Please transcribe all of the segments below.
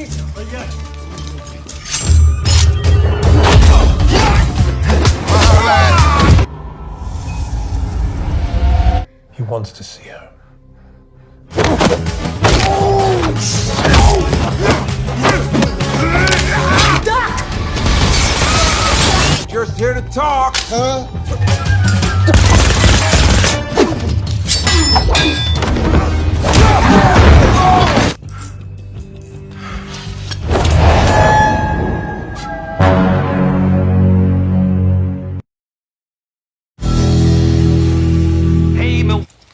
He wants to see her. Just here to talk. Hey,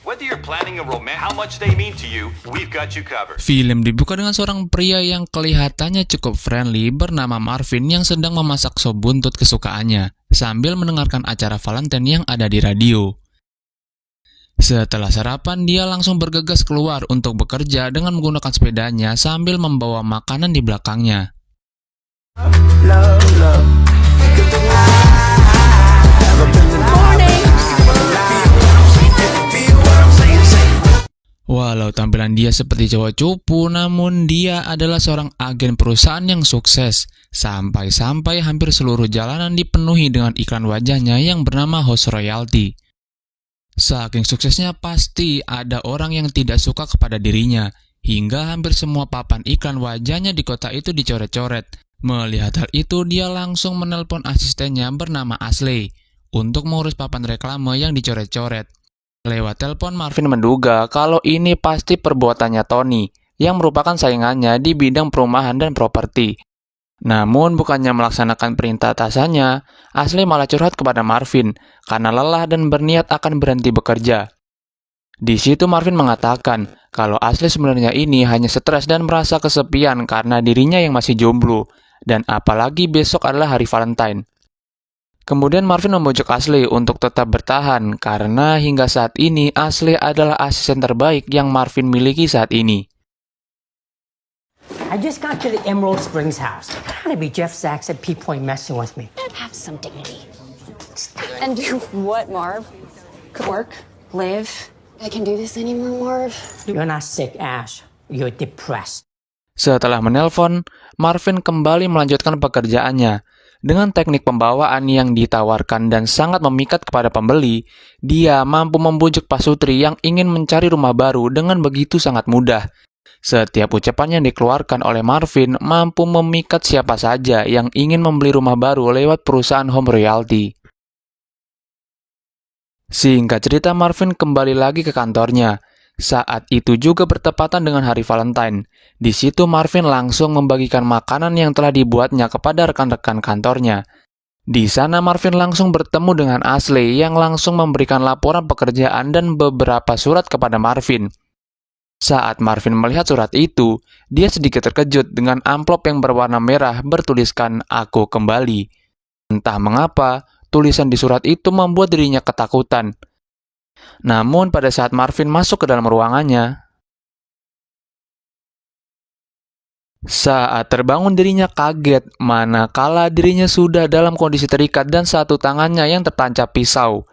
whether you're planning a romance, how much they mean to you, we've got you covered. Film dibuka dengan seorang pria yang kelihatannya cukup friendly bernama Marvin yang sedang memasak sop buntut kesukaannya sambil mendengarkan acara Valentine yang ada di radio. Setelah sarapan, dia langsung bergegas keluar untuk bekerja dengan menggunakan sepedanya sambil membawa makanan di belakangnya. Walau tampilan dia seperti cowok cupu, namun dia adalah seorang agen perusahaan yang sukses. Sampai-sampai hampir seluruh jalanan dipenuhi dengan iklan wajahnya yang bernama Host Royalty. Saking suksesnya pasti ada orang yang tidak suka kepada dirinya, hingga hampir semua papan iklan wajahnya di kota itu dicoret-coret. Melihat hal itu, dia langsung menelpon asistennya bernama Ashley untuk mengurus papan reklame yang dicoret-coret. Lewat telepon, Marvin menduga kalau ini pasti perbuatannya Tony, yang merupakan saingannya di bidang perumahan dan properti. Namun bukannya melaksanakan perintah atasannya, Ashley malah curhat kepada Marvin karena lelah dan berniat akan berhenti bekerja. Di situ Marvin mengatakan kalau Ashley sebenarnya ini hanya stres dan merasa kesepian karena dirinya yang masih jomblo, dan apalagi besok adalah hari Valentine. Kemudian Marvin membujuk Ashley untuk tetap bertahan karena hingga saat ini Ashley adalah asisten terbaik yang Marvin miliki saat ini. I just got to the Emerald Springs house. Gotta be Jeff Sachs at Peak Point messing with me. Have some dignity. And do what, Marv? Could work, live. I can do this anymore, Marv. You're not sick, Ash. You're depressed. Setelah menelpon, Marvin kembali melanjutkan pekerjaannya. Dengan teknik pembawaan yang ditawarkan dan sangat memikat kepada pembeli, dia mampu membujuk Pak Sutri yang ingin mencari rumah baru dengan begitu sangat mudah. Setiap ucapan yang dikeluarkan oleh Marvin mampu memikat siapa saja yang ingin membeli rumah baru lewat perusahaan Home Royalty. Singkat cerita, Marvin kembali lagi ke kantornya. Saat itu juga bertepatan dengan hari Valentine. Di situ Marvin langsung membagikan makanan yang telah dibuatnya kepada rekan-rekan kantornya. Di sana Marvin langsung bertemu dengan Ashley yang langsung memberikan laporan pekerjaan dan beberapa surat kepada Marvin. Saat Marvin melihat surat itu, dia sedikit terkejut dengan amplop yang berwarna merah bertuliskan "Aku kembali". Entah mengapa, tulisan di surat itu membuat dirinya ketakutan. Namun pada saat Marvin masuk ke dalam ruangannya, saat terbangun dirinya kaget manakala dirinya sudah dalam kondisi terikat dan satu tangannya yang tertancap pisau.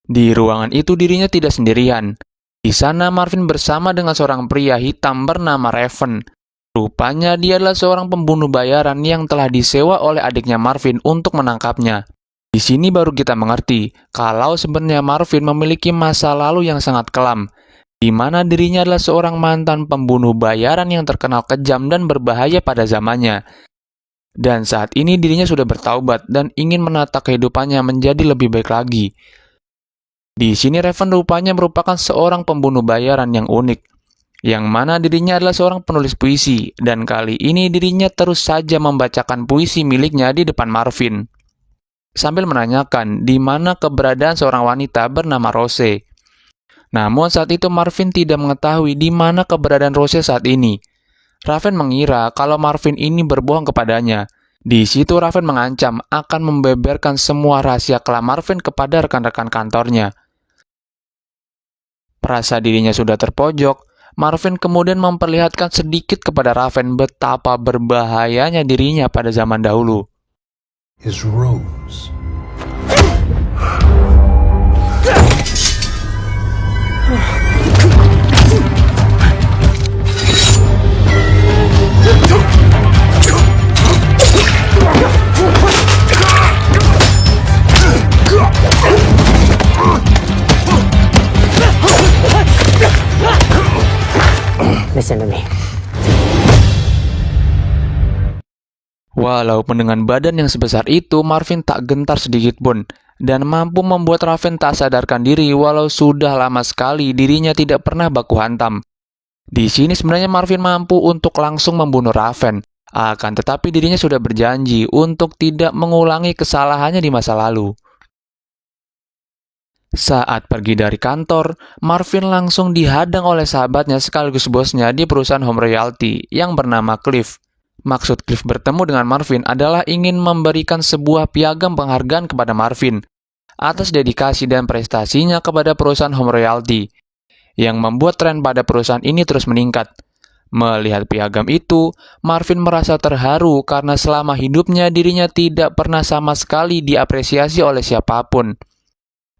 Di ruangan itu dirinya tidak sendirian. Di sana Marvin bersama dengan seorang pria hitam bernama Raven. Rupanya dia adalah seorang pembunuh bayaran yang telah disewa oleh adiknya Marvin untuk menangkapnya. Di sini baru kita mengerti kalau sebenarnya Marvin memiliki masa lalu yang sangat kelam, di mana dirinya adalah seorang mantan pembunuh bayaran yang terkenal kejam dan berbahaya pada zamannya. Dan saat ini dirinya sudah bertaubat dan ingin menata kehidupannya menjadi lebih baik lagi. Di sini Raven rupanya merupakan seorang pembunuh bayaran yang unik, yang mana dirinya adalah seorang penulis puisi, dan kali ini dirinya terus saja membacakan puisi miliknya di depan Marvin, sambil menanyakan di mana keberadaan seorang wanita bernama Rose. Namun saat itu Marvin tidak mengetahui di mana keberadaan Rose saat ini. Raven mengira kalau Marvin ini berbohong kepadanya. Di situ Raven mengancam akan membeberkan semua rahasia kelam Marvin kepada rekan-rekan kantornya. Perasa dirinya sudah terpojok, Marvin kemudian memperlihatkan sedikit kepada Raven betapa berbahayanya dirinya pada zaman dahulu. Is Rose. listen to me. Walaupun dengan badan yang sebesar itu, Marvin tak gentar sedikit pun dan mampu membuat Raven tak sadarkan diri walau sudah lama sekali dirinya tidak pernah baku hantam. Di sini sebenarnya Marvin mampu untuk langsung membunuh Raven, akan tetapi dirinya sudah berjanji untuk tidak mengulangi kesalahannya di masa lalu. Saat pergi dari kantor, Marvin langsung dihadang oleh sahabatnya sekaligus bosnya di perusahaan home royalty yang bernama Cliff. Maksud Cliff bertemu dengan Marvin adalah ingin memberikan sebuah piagam penghargaan kepada Marvin atas dedikasi dan prestasinya kepada perusahaan home royalty, yang membuat tren pada perusahaan ini terus meningkat. Melihat piagam itu, Marvin merasa terharu karena selama hidupnya dirinya tidak pernah sama sekali diapresiasi oleh siapapun.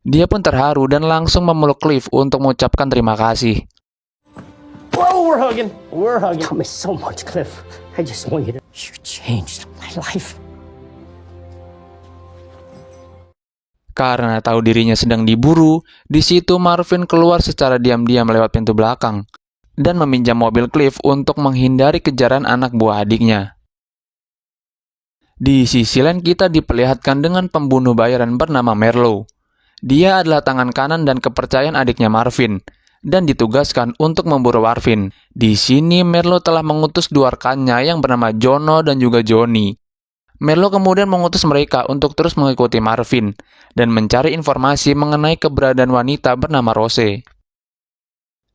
Dia pun terharu dan langsung memeluk Cliff untuk mengucapkan terima kasih. Whoa, we're hugging. We're hugging. Taught me so much, Cliff. I just want you to... You changed my life. Karena tahu dirinya sedang diburu, di situ Marvin keluar secara diam-diam lewat pintu belakang dan meminjam mobil Cliff untuk menghindari kejaran anak buah adiknya. Di sisi lain kita diperlihatkan dengan pembunuh bayaran bernama Merlo. Dia adalah tangan kanan dan kepercayaan adiknya Marvin dan ditugaskan untuk memburu Marvin. Di sini Merlo telah mengutus dua rekannya yang bernama Jono dan juga Johnny. Merlo kemudian mengutus mereka untuk terus mengikuti Marvin dan mencari informasi mengenai keberadaan wanita bernama Rose.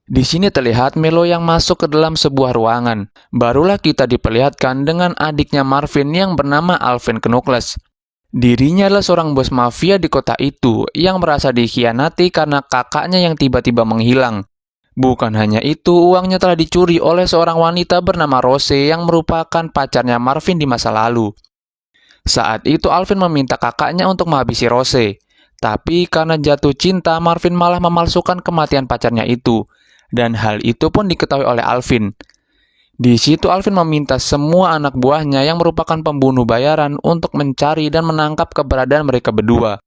Di sini terlihat Merlo yang masuk ke dalam sebuah ruangan. Barulah kita diperlihatkan dengan adiknya Marvin yang bernama Alvin Knuckles. Dirinya adalah seorang bos mafia di kota itu yang merasa dikhianati karena kakaknya yang tiba-tiba menghilang. Bukan hanya itu, uangnya telah dicuri oleh seorang wanita bernama Rose yang merupakan pacarnya Marvin di masa lalu. Saat itu Alvin meminta kakaknya untuk menghabisi Rose, tapi karena jatuh cinta Marvin malah memalsukan kematian pacarnya itu, dan hal itu pun diketahui oleh Alvin. Di situ Alvin meminta semua anak buahnya yang merupakan pembunuh bayaran untuk mencari dan menangkap keberadaan mereka berdua.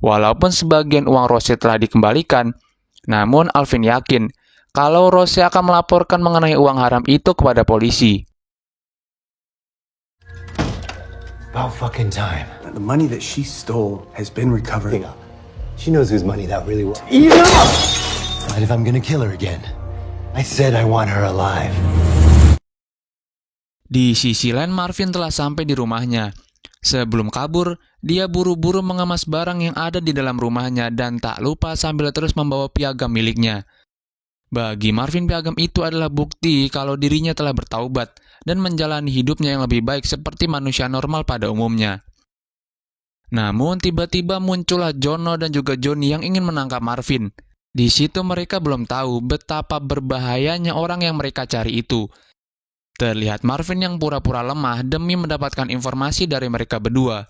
Walaupun sebagian uang Rose telah dikembalikan, namun Alvin yakin kalau Rose akan melaporkan mengenai uang haram itu kepada polisi. About fucking time. The money that she stole has been recovered. She knows whose money that really was. Enough! Right, if I'm gonna kill her again. I said I want her alive. Di sisi lain Marvin telah sampai di rumahnya. Sebelum kabur, dia buru-buru mengemas barang yang ada di dalam rumahnya dan tak lupa sambil terus membawa piagam miliknya. Bagi Marvin, piagam itu adalah bukti kalau dirinya telah bertaubat dan menjalani hidupnya yang lebih baik seperti manusia normal pada umumnya. Namun tiba-tiba muncullah Jono dan juga Johnny yang ingin menangkap Marvin. Di situ mereka belum tahu betapa berbahayanya orang yang mereka cari itu. Terlihat Marvin yang pura-pura lemah demi mendapatkan informasi dari mereka berdua.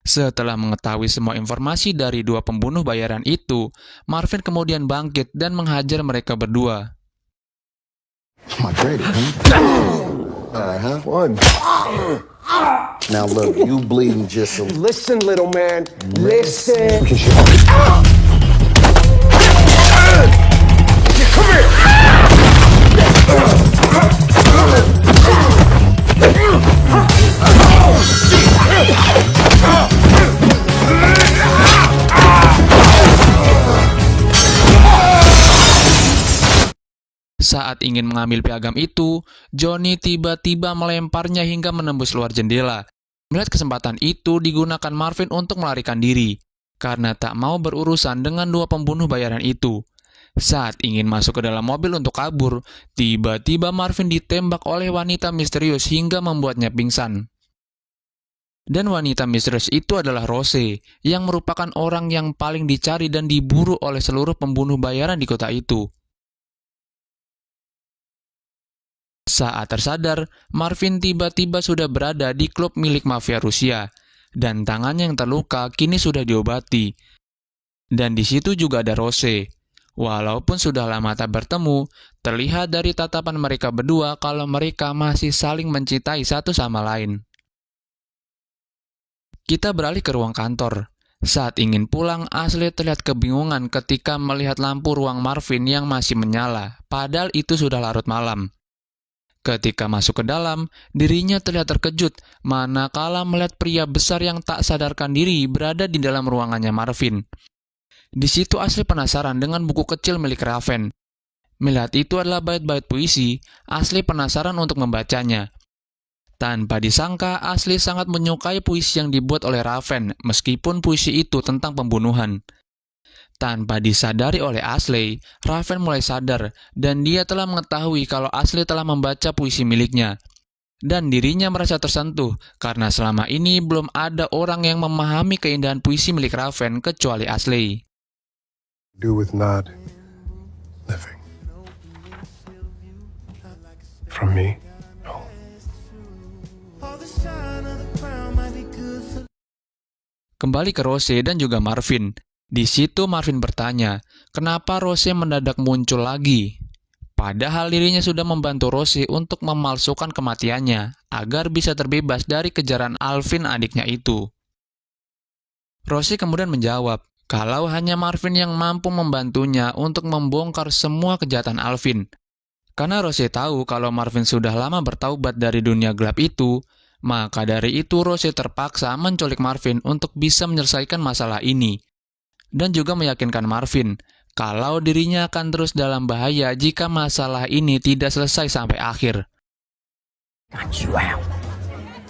Setelah mengetahui semua informasi dari dua pembunuh bayaran itu, Marvin kemudian bangkit dan menghajar mereka berdua. My daddy, huh? Have fun. Now look, you bleeding just a Listen, little man. Listen. Saat ingin mengambil piagam itu, Johnny tiba-tiba melemparnya hingga menembus luar jendela. Melihat kesempatan itu, digunakan Marvin untuk melarikan diri, karena tak mau berurusan dengan dua pembunuh bayaran itu. Saat ingin masuk ke dalam mobil untuk kabur, tiba-tiba Marvin ditembak oleh wanita misterius hingga membuatnya pingsan. Dan wanita misterius itu adalah Rose, yang merupakan orang yang paling dicari dan diburu oleh seluruh pembunuh bayaran di kota itu. Saat tersadar, Marvin tiba-tiba sudah berada di klub milik mafia Rusia, dan tangannya yang terluka kini sudah diobati. Dan di situ juga ada Rose. Walaupun sudah lama tak bertemu, terlihat dari tatapan mereka berdua kalau mereka masih saling mencintai satu sama lain. Kita beralih ke ruang kantor. Saat ingin pulang, Ashley terlihat kebingungan ketika melihat lampu ruang Marvin yang masih menyala, padahal itu sudah larut malam. Ketika masuk ke dalam, dirinya terlihat terkejut manakala melihat pria besar yang tak sadarkan diri berada di dalam ruangannya Marvin. Di situ Ashley penasaran dengan buku kecil milik Raven. Melihat itu adalah bait-bait puisi, Ashley penasaran untuk membacanya. Tanpa disangka, Ashley sangat menyukai puisi yang dibuat oleh Raven, meskipun puisi itu tentang pembunuhan. Tanpa disadari oleh Ashley, Raven mulai sadar, dan dia telah mengetahui kalau Ashley telah membaca puisi miliknya. Dan dirinya merasa tersentuh, karena selama ini belum ada orang yang memahami keindahan puisi milik Raven kecuali Ashley. Do with not living. From me? No. Kembali ke Rose dan juga Marvin. Di situ Marvin bertanya, kenapa Rose mendadak muncul lagi? Padahal dirinya sudah membantu Rose untuk memalsukan kematiannya agar bisa terbebas dari kejaran Alvin adiknya itu. Rose kemudian menjawab kalau hanya Marvin yang mampu membantunya untuk membongkar semua kejahatan Alvin. Karena Rose tahu kalau Marvin sudah lama bertaubat dari dunia gelap itu, maka dari itu Rose terpaksa menculik Marvin untuk bisa menyelesaikan masalah ini. Dan juga meyakinkan Marvin kalau dirinya akan terus dalam bahaya jika masalah ini tidak selesai sampai akhir. Got you out.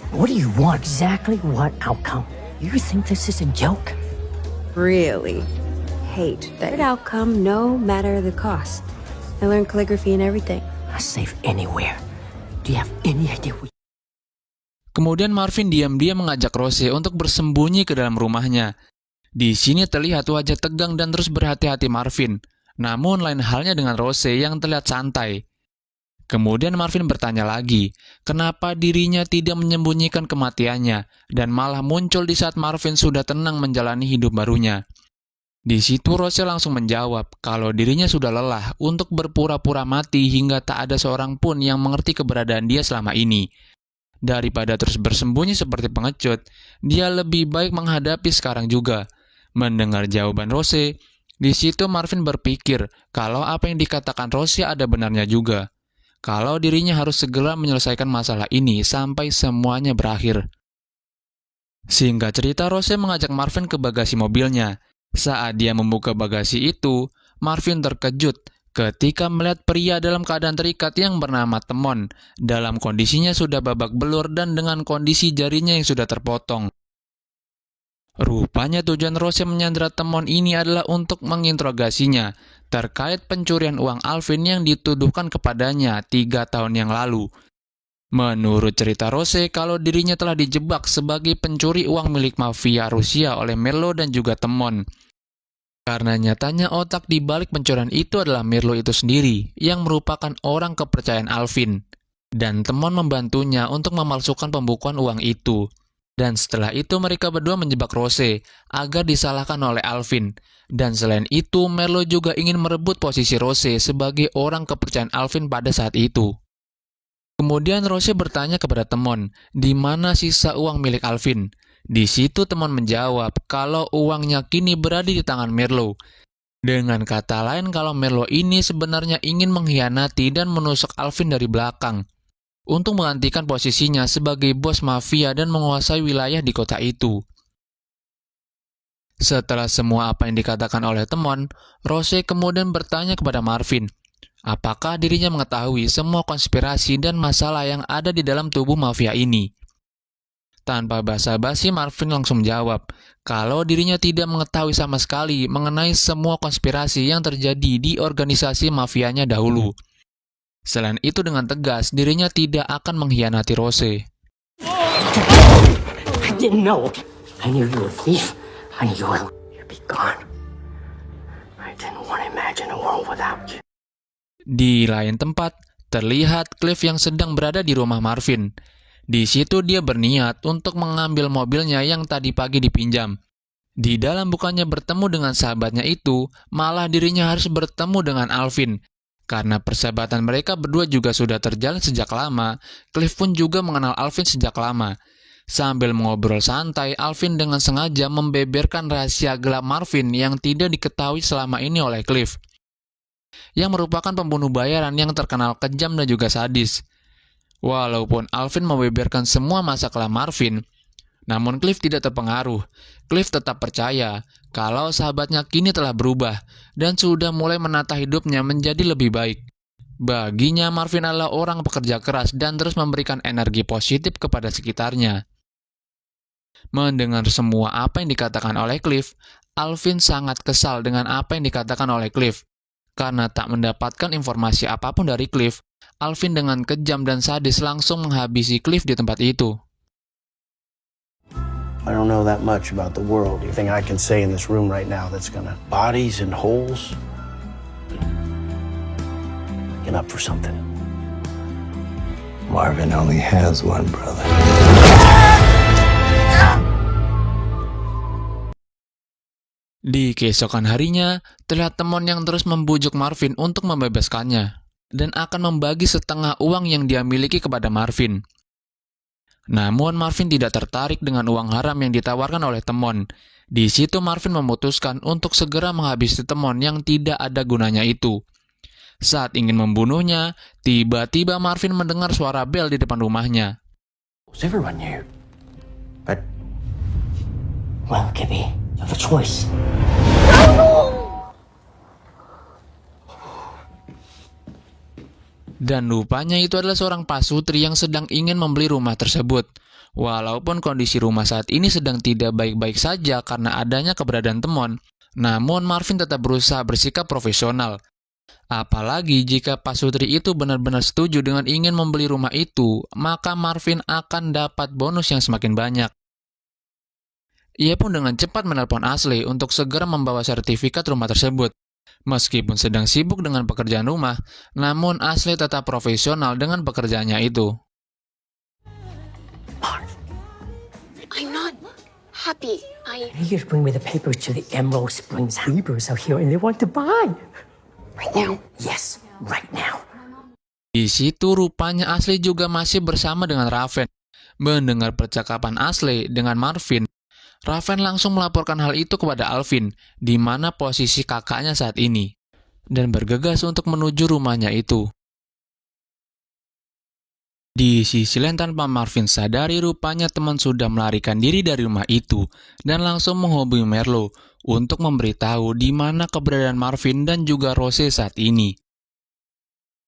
What do you want? Exactly what outcome? You think this is a joke? Really hate that outcome no matter the cost. I learned calligraphy and everything. Not safe anywhere. Do you have any idea what... Kemudian Marvin diam-diam mengajak Rose untuk bersembunyi ke dalam rumahnya. Di sini terlihat wajah tegang dan terus berhati-hati Marvin. Namun lain halnya dengan Rose yang terlihat santai. Kemudian Marvin bertanya lagi, kenapa dirinya tidak menyembunyikan kematiannya dan malah muncul di saat Marvin sudah tenang menjalani hidup barunya. Di situ Rose langsung menjawab kalau dirinya sudah lelah untuk berpura-pura mati hingga tak ada seorang pun yang mengerti keberadaan dia selama ini. Daripada terus bersembunyi seperti pengecut, dia lebih baik menghadapi sekarang juga. Mendengar jawaban Rose, di situ Marvin berpikir kalau apa yang dikatakan Rose ada benarnya juga. Kalau dirinya harus segera menyelesaikan masalah ini sampai semuanya berakhir. Singkat cerita, Rose mengajak Marvin ke bagasi mobilnya. Saat dia membuka bagasi itu, Marvin terkejut ketika melihat pria dalam keadaan terikat yang bernama Temon, dalam kondisinya sudah babak belur dan dengan kondisi jarinya yang sudah terpotong. Rupanya tujuan Rose menyandra Temon ini adalah untuk menginterogasinya terkait pencurian uang Alvin yang dituduhkan kepadanya 3 tahun yang lalu. Menurut cerita Rose, kalau dirinya telah dijebak sebagai pencuri uang milik mafia Rusia oleh Merlo dan juga Temon. Karena nyatanya otak di balik pencurian itu adalah Merlo itu sendiri, yang merupakan orang kepercayaan Alvin. Dan Temon membantunya untuk memalsukan pembukuan uang itu. Dan setelah itu mereka berdua menjebak Rose agar disalahkan oleh Alvin. Dan selain itu, Merlo juga ingin merebut posisi Rose sebagai orang kepercayaan Alvin pada saat itu. Kemudian Rose bertanya kepada Temon, di mana sisa uang milik Alvin? Di situ Temon menjawab kalau uangnya kini berada di tangan Merlo. Dengan kata lain, kalau Merlo ini sebenarnya ingin mengkhianati dan menusuk Alvin dari belakang untuk menggantikan posisinya sebagai bos mafia dan menguasai wilayah di kota itu. Setelah semua apa yang dikatakan oleh Temon, Rose kemudian bertanya kepada Marvin, apakah dirinya mengetahui semua konspirasi dan masalah yang ada di dalam tubuh mafia ini? Tanpa basa-basi, Marvin langsung menjawab kalau dirinya tidak mengetahui sama sekali mengenai semua konspirasi yang terjadi di organisasi mafianya dahulu. Selain itu, dengan tegas, dirinya tidak akan mengkhianati Rose. I didn't know. I knew you were a thief. I knew you'd be gone. I didn't want to imagine a world without you. Di lain tempat, terlihat Cliff yang sedang berada di rumah Marvin. Di situ dia berniat untuk mengambil mobilnya yang tadi pagi dipinjam. Di dalam bukannya bertemu dengan sahabatnya itu, malah dirinya harus bertemu dengan Alvin. Karena persahabatan mereka berdua juga sudah terjalin sejak lama, Cliff pun juga mengenal Alvin sejak lama. Sambil mengobrol santai, Alvin dengan sengaja membeberkan rahasia gelap Marvin yang tidak diketahui selama ini oleh Cliff, yang merupakan pembunuh bayaran yang terkenal kejam dan juga sadis. Walaupun Alvin membeberkan semua masa kelam Marvin, namun Cliff tidak terpengaruh. Cliff tetap percaya kalau sahabatnya kini telah berubah dan sudah mulai menata hidupnya menjadi lebih baik. Baginya, Marvin adalah orang pekerja keras dan terus memberikan energi positif kepada sekitarnya. Mendengar semua apa yang dikatakan oleh Cliff, Alvin sangat kesal dengan apa yang dikatakan oleh Cliff. Karena tak mendapatkan informasi apapun dari Cliff, Alvin dengan kejam dan sadis langsung menghabisi Cliff di tempat itu. I don't know that much about the world. Anything I can say in this room right now that's gonna bodies and holes? Get up for something. Marvin only has one brother. Di keesokan harinya, terlihat teman yang terus membujuk Marvin untuk membebaskannya dan akan membagi setengah uang yang dia miliki kepada Marvin. Namun Marvin tidak tertarik dengan uang haram yang ditawarkan oleh Temon. Di situ Marvin memutuskan untuk segera menghabisi Temon yang tidak ada gunanya itu. Saat ingin membunuhnya, tiba-tiba Marvin mendengar suara bel di depan rumahnya. Everyone knew. But Well, Gibby, you have a choice. Dan rupanya itu adalah seorang pasutri yang sedang ingin membeli rumah tersebut. Walaupun kondisi rumah saat ini sedang tidak baik-baik saja karena adanya keberadaan Temon, namun Marvin tetap berusaha bersikap profesional. Apalagi jika pasutri itu benar-benar setuju dengan ingin membeli rumah itu, maka Marvin akan dapat bonus yang semakin banyak. Ia pun dengan cepat menelpon Ashley untuk segera membawa sertifikat rumah tersebut. Meskipun sedang sibuk dengan pekerjaan rumah, namun Ashley tetap profesional dengan pekerjaannya itu. I'm not happy. You just bring me the papers to the Emerald Springs Reapers out here and they want to buy. Right now. Yes, right now. Di situ rupanya Ashley juga masih bersama dengan Raven. Mendengar percakapan Ashley dengan Marvin, Raven langsung melaporkan hal itu kepada Alvin, di mana posisi kakaknya saat ini, dan bergegas untuk menuju rumahnya itu. Di sisi lain tanpa Marvin sadari, rupanya teman sudah melarikan diri dari rumah itu, dan langsung menghubungi Merlo untuk memberitahu di mana keberadaan Marvin dan juga Rose saat ini.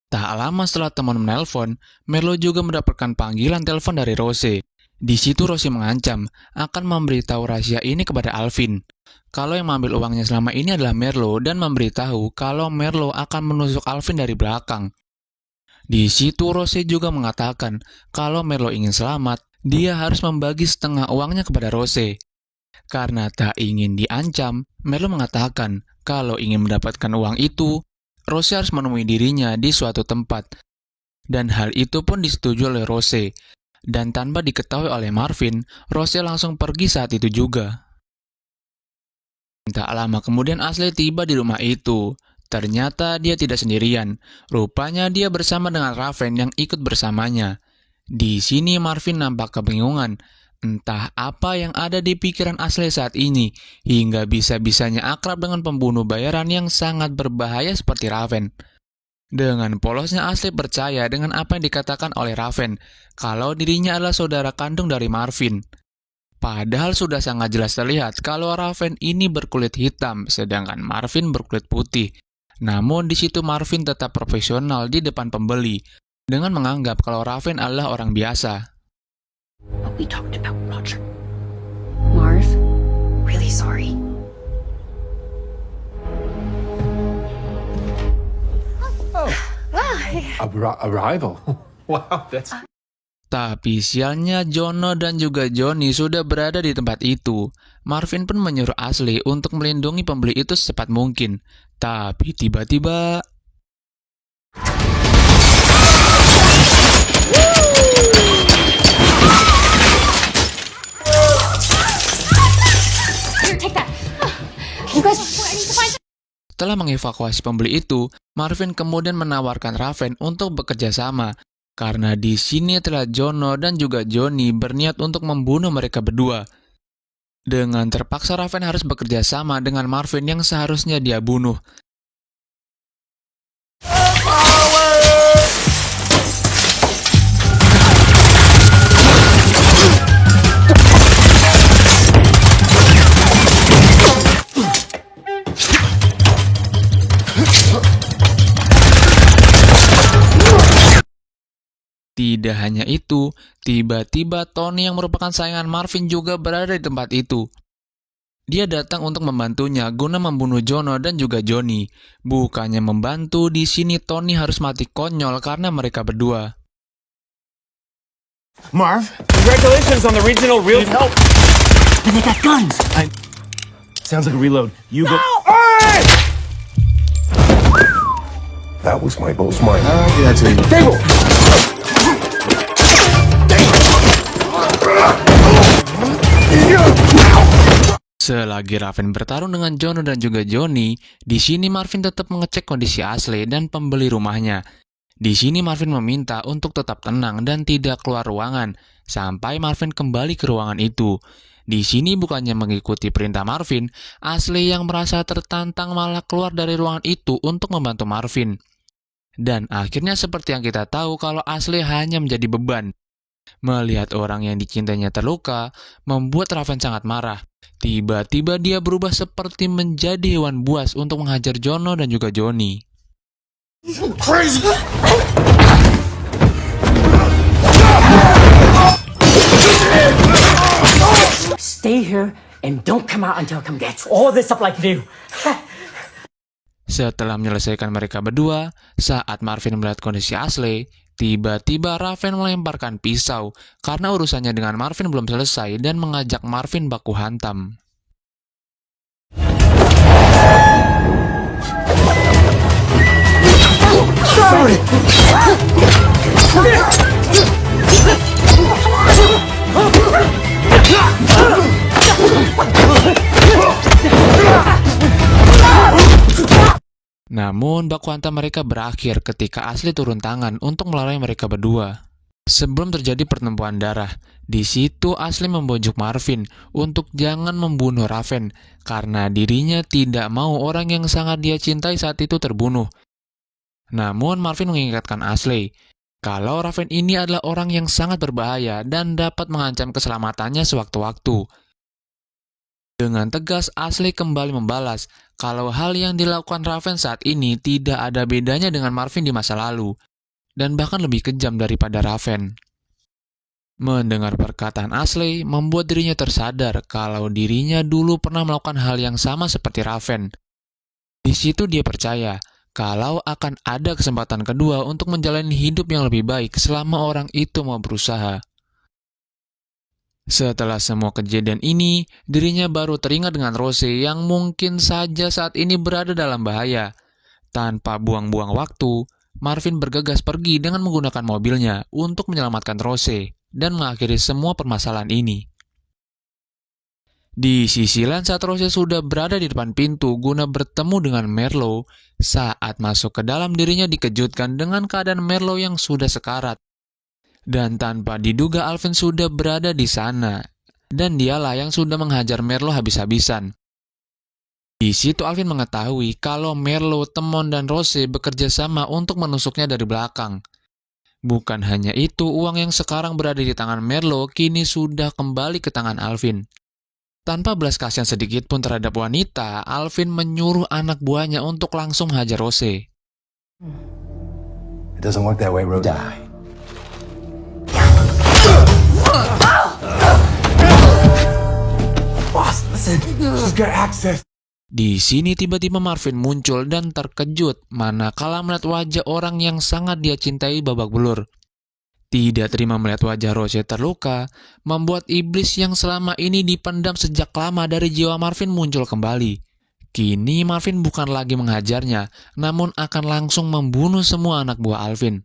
Tak lama setelah teman menelpon, Merlo juga mendapatkan panggilan telepon dari Rose. Di situ Rose mengancam akan memberitahu rahasia ini kepada Alvin. Kalau yang mengambil uangnya selama ini adalah Merlo dan memberitahu kalau Merlo akan menusuk Alvin dari belakang. Di situ Rose juga mengatakan kalau Merlo ingin selamat, dia harus membagi setengah uangnya kepada Rose. Karena tak ingin diancam, Merlo mengatakan kalau ingin mendapatkan uang itu, Rose harus menemui dirinya di suatu tempat. Dan hal itu pun disetujui oleh Rose. Dan tanpa diketahui oleh Marvin, Rose langsung pergi saat itu juga. Tak lama kemudian Ashley tiba di rumah itu. Ternyata dia tidak sendirian. Rupanya dia bersama dengan Raven yang ikut bersamanya. Di sini Marvin nampak kebingungan. Entah apa yang ada di pikiran Ashley saat ini, hingga bisa-bisanya akrab dengan pembunuh bayaran yang sangat berbahaya seperti Raven. Dengan polosnya Ashley percaya dengan apa yang dikatakan oleh Raven, kalau dirinya adalah saudara kandung dari Marvin. Padahal sudah sangat jelas terlihat kalau Raven ini berkulit hitam, sedangkan Marvin berkulit putih. Namun di situ Marvin tetap profesional di depan pembeli, dengan menganggap kalau Raven adalah orang biasa. What we talked about, Roger. Marv, really sorry. Arrival. Wow, that's... Tapi sialnya Jono dan juga Johnny sudah berada di tempat itu. Marvin pun menyuruh Ashley untuk melindungi pembeli itu secepat mungkin. Tapi tiba-tiba... Here, take that. You guys, I need to find... Setelah mengevakuasi pembeli itu, Marvin kemudian menawarkan Raven untuk bekerja sama. Karena di sini terlihat Jono dan juga Johnny berniat untuk membunuh mereka berdua. Dengan terpaksa Raven harus bekerja sama dengan Marvin yang seharusnya dia bunuh. Tidak hanya itu, tiba-tiba Tony yang merupakan saingan Marvin juga berada di tempat itu. Dia datang untuk membantunya guna membunuh Jono dan juga Johnny. Bukannya membantu, di sini Tony harus mati konyol karena mereka berdua. Marv? Congratulations on the regional real help. And they got guns. Sounds like a reload. You go. That was my boss mine. Yeah, to you. Table! Selagi Raven bertarung dengan Jono dan juga Johnny, di sini Marvin tetap mengecek kondisi Ashley dan pembeli rumahnya. Di sini Marvin meminta untuk tetap tenang dan tidak keluar ruangan, sampai Marvin kembali ke ruangan itu. Di sini bukannya mengikuti perintah Marvin, Ashley yang merasa tertantang malah keluar dari ruangan itu untuk membantu Marvin. Dan akhirnya seperti yang kita tahu kalau Ashley hanya menjadi beban. Melihat orang yang dicintainya terluka, membuat Raven sangat marah. Tiba-tiba dia berubah seperti menjadi hewan buas untuk menghajar Jono dan juga Johnny. Crazy! Stay here and don't come out until I come get you. All this up like new. Setelah menyelesaikan mereka berdua, saat Marvin melihat kondisi Ashley, tiba-tiba Raven melemparkan pisau karena urusannya dengan Marvin belum selesai dan mengajak Marvin baku hantam. Sorry! Namun, baku hantam mereka berakhir ketika Ashley turun tangan untuk melarai mereka berdua. Sebelum terjadi pertempuran darah, di situ Ashley membujuk Marvin untuk jangan membunuh Raven karena dirinya tidak mau orang yang sangat dia cintai saat itu terbunuh. Namun, Marvin mengingatkan Ashley kalau Raven ini adalah orang yang sangat berbahaya dan dapat mengancam keselamatannya sewaktu-waktu. Dengan tegas, Ashley kembali membalas kalau hal yang dilakukan Raven saat ini tidak ada bedanya dengan Marvin di masa lalu, dan bahkan lebih kejam daripada Raven. Mendengar perkataan Ashley, membuat dirinya tersadar kalau dirinya dulu pernah melakukan hal yang sama seperti Raven. Di situ dia percaya kalau akan ada kesempatan kedua untuk menjalani hidup yang lebih baik selama orang itu mau berusaha. Setelah semua kejadian ini, dirinya baru teringat dengan Rose yang mungkin saja saat ini berada dalam bahaya. Tanpa buang-buang waktu, Marvin bergegas pergi dengan menggunakan mobilnya untuk menyelamatkan Rose dan mengakhiri semua permasalahan ini. Di sisi lain, saat Rose sudah berada di depan pintu guna bertemu dengan Merlo, saat masuk ke dalam dirinya dikejutkan dengan keadaan Merlo yang sudah sekarat. Dan tanpa diduga Alvin sudah berada di sana, dan dialah yang sudah menghajar Merlo habis-habisan. Di situ Alvin mengetahui kalau Merlo, Temon, dan Rose bekerja sama untuk menusuknya dari belakang. Bukan hanya itu, uang yang sekarang berada di tangan Merlo kini sudah kembali ke tangan Alvin. Tanpa belas kasihan sedikit pun terhadap wanita, Alvin menyuruh anak buahnya untuk langsung hajar Rose. It doesn't work that way, Rose. Die. Boss, listen. She's got access. Di sini tiba-tiba Marvin muncul dan terkejut manakala melihat wajah orang yang sangat dia cintai babak belur. Tidak terima melihat wajah Rose terluka, membuat iblis yang selama ini dipendam sejak lama dari jiwa Marvin muncul kembali. Kini Marvin bukan lagi menghajarnya, namun akan langsung membunuh semua anak buah Alvin.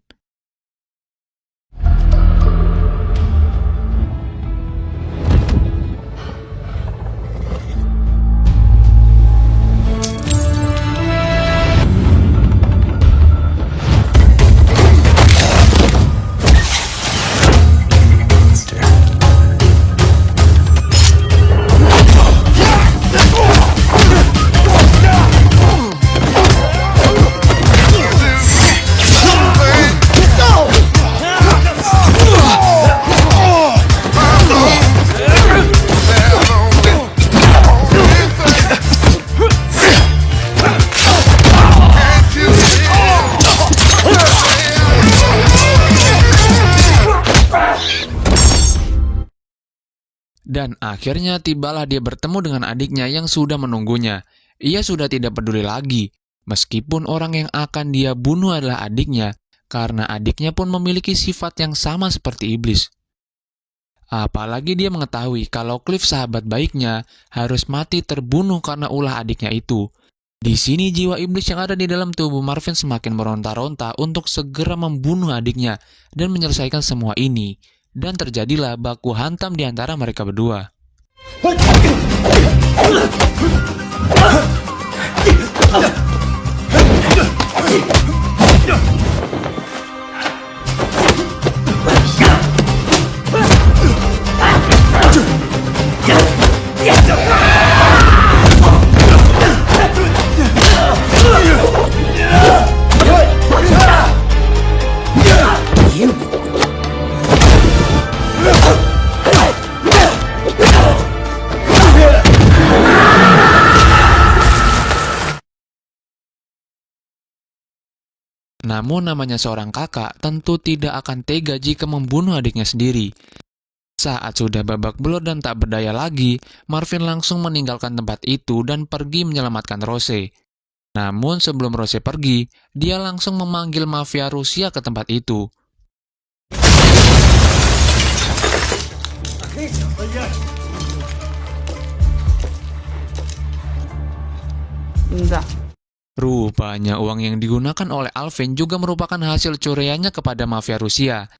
Dan akhirnya tibalah dia bertemu dengan adiknya yang sudah menunggunya. Ia sudah tidak peduli lagi, meskipun orang yang akan dia bunuh adalah adiknya, karena adiknya pun memiliki sifat yang sama seperti iblis. Apalagi dia mengetahui kalau Cliff sahabat baiknya harus mati terbunuh karena ulah adiknya itu. Di sini jiwa iblis yang ada di dalam tubuh Marvin semakin meronta-ronta untuk segera membunuh adiknya dan menyelesaikan semua ini. Dan terjadilah baku hantam di antara mereka berdua. Namun namanya seorang kakak tentu tidak akan tega jika membunuh adiknya sendiri. Saat sudah babak belur dan tak berdaya lagi, Marvin langsung meninggalkan tempat itu dan pergi menyelamatkan Rose. Namun sebelum Rose pergi, dia langsung memanggil mafia Rusia ke tempat itu. Rupanya uang yang digunakan oleh Alvin juga merupakan hasil curiannya kepada mafia Rusia,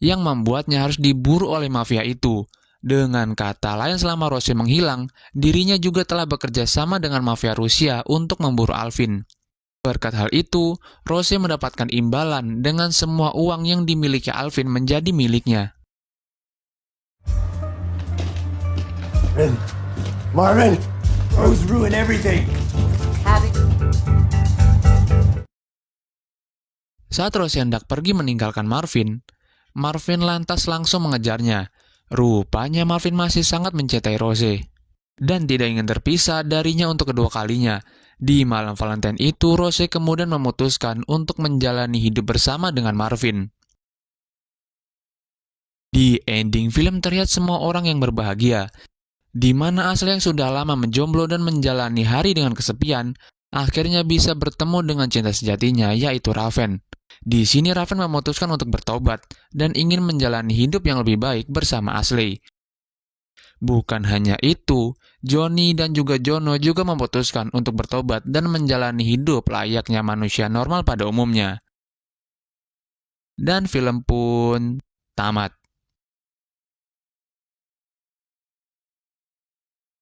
yang membuatnya harus diburu oleh mafia itu. Dengan kata lain, selama Rose menghilang, dirinya juga telah bekerja sama dengan mafia Rusia untuk memburu Alvin. Berkat hal itu, Rose mendapatkan imbalan dengan semua uang yang dimiliki Alvin menjadi miliknya. Marvin! Rose ruined everything! Saat Rose hendak pergi meninggalkan Marvin, Marvin lantas langsung mengejarnya. Rupanya Marvin masih sangat mencintai Rose dan tidak ingin terpisah darinya untuk kedua kalinya. Di malam Valentine itu, Rose kemudian memutuskan untuk menjalani hidup bersama dengan Marvin. Di ending film terlihat semua orang yang berbahagia, di mana Ashley yang sudah lama menjomblo dan menjalani hari dengan kesepian, akhirnya bisa bertemu dengan cinta sejatinya, yaitu Raven. Di sini Raven memutuskan untuk bertobat dan ingin menjalani hidup yang lebih baik bersama Ashley. Bukan hanya itu, Johnny dan juga Jono juga memutuskan untuk bertobat dan menjalani hidup layaknya manusia normal pada umumnya. Dan film pun tamat.